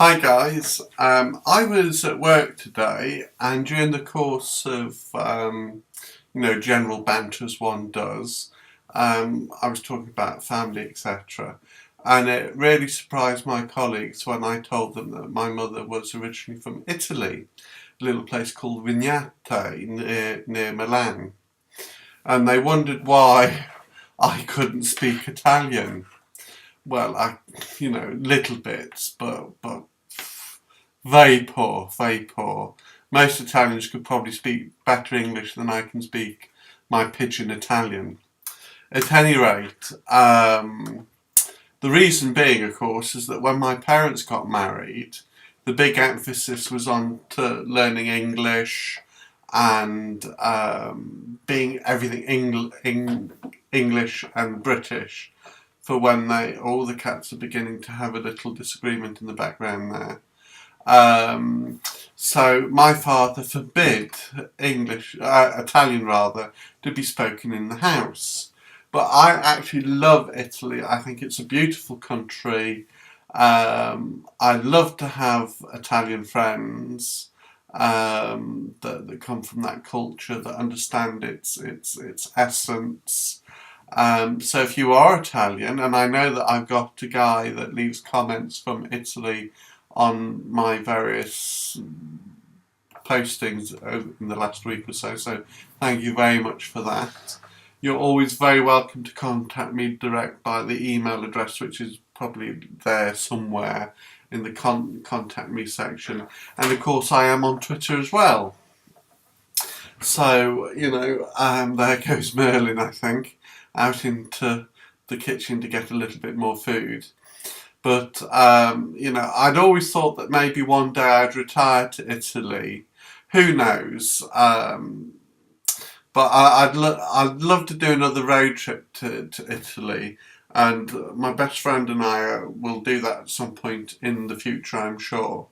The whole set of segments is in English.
Hi guys, I was at work today and during the course of, general banter as one does, I was talking about family, etc. And it really surprised my colleagues when I told them that my mother was originally from Italy, a little place called Vignate near Milan. And they wondered why I couldn't speak Italian. Well, little bits, but very poor, very poor. Most Italians could probably speak better English than I can speak my pidgin Italian. At any rate, the reason being, of course, is that when my parents got married, the big emphasis was on to learning English and being everything English and British for when all the cats are beginning to have a little disagreement in the background there. So my father forbid Italian rather, to be spoken in the house. But I actually love Italy. I think it's a beautiful country. I love to have Italian friends that come from that culture, that understand its essence. So if you are Italian, and I know that I've got a guy that leaves comments from Italy on my various postings in the last week or so thank you very much for that. You're always very welcome to contact me direct by the email address, which is probably there somewhere in the contact me section. And of course I am on Twitter as well. So, there goes Merlin, I think, out into the kitchen to get a little bit more food. But, I'd always thought that maybe one day I'd retire to Italy. Who knows? But I'd love to do another road trip to Italy. And my best friend and I will do that at some point in the future, I'm sure.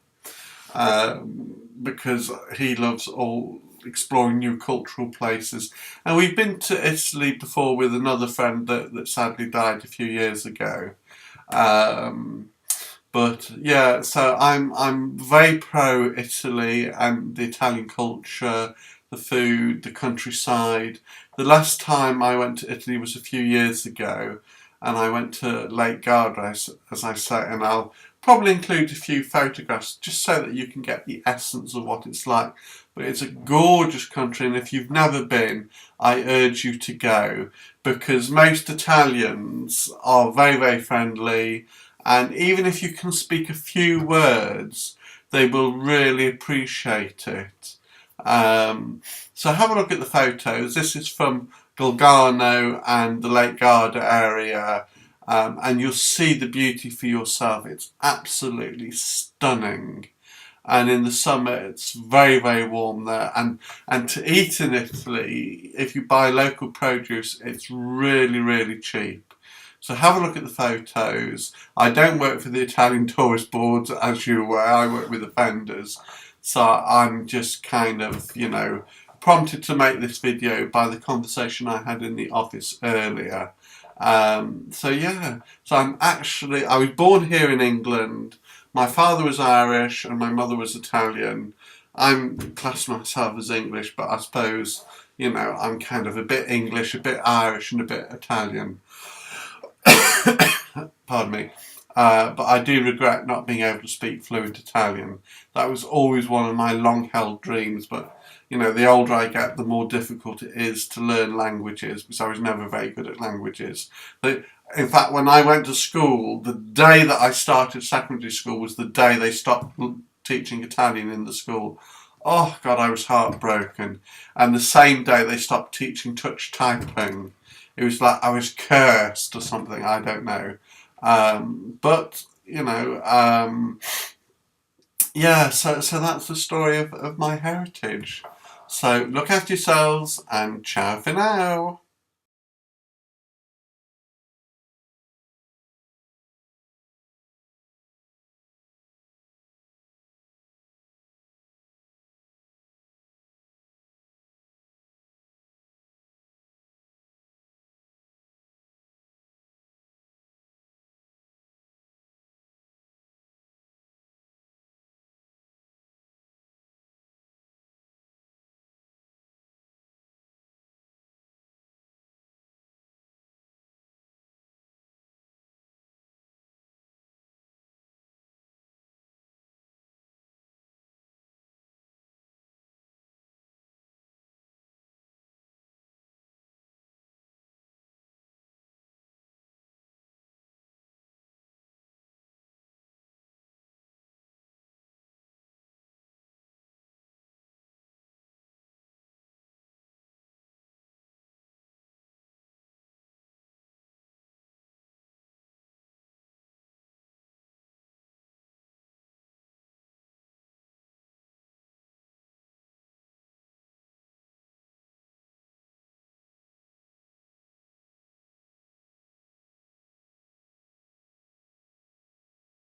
Because he loves all exploring new cultural places. And we've been to Italy before with another friend that sadly died a few years ago. But yeah, so I'm very pro Italy and the Italian culture, the food, the countryside. The last time I went to Italy was a few years ago, and I went to Lake Garda, as I say, and I'll probably include a few photographs just so that you can get the essence of what it's like. But it's a gorgeous country, and if you've never been, I urge you to go, because most Italians are very, very friendly, and even if you can speak a few words, they will really appreciate it. So have a look at the photos. This is from Golgano and the Lake Garda area, and you'll see the beauty for yourself. It's absolutely stunning. And in the summer it's very, very warm there, and to eat in Italy, if you buy local produce, it's really, really cheap. So have a look at the photos. I don't work for the Italian tourist boards, as you were. I work with offenders. So I'm just kind of, prompted to make this video by the conversation I had in the office earlier. So I was born here in England. My father was Irish and my mother was Italian. I'm class myself as English, but I suppose, I'm kind of a bit English, a bit Irish and a bit Italian. Pardon me. But I do regret not being able to speak fluent Italian. That was always one of my long-held dreams, but the older I get, the more difficult it is to learn languages, because I was never very good at languages. In fact, when I went to school, the day that I started secondary school was the day they stopped teaching Italian in the school. Oh God, I was heartbroken. And the same day they stopped teaching touch typing. It was like I was cursed or something, I don't know. So that's the story of my heritage. So look after yourselves and ciao for now.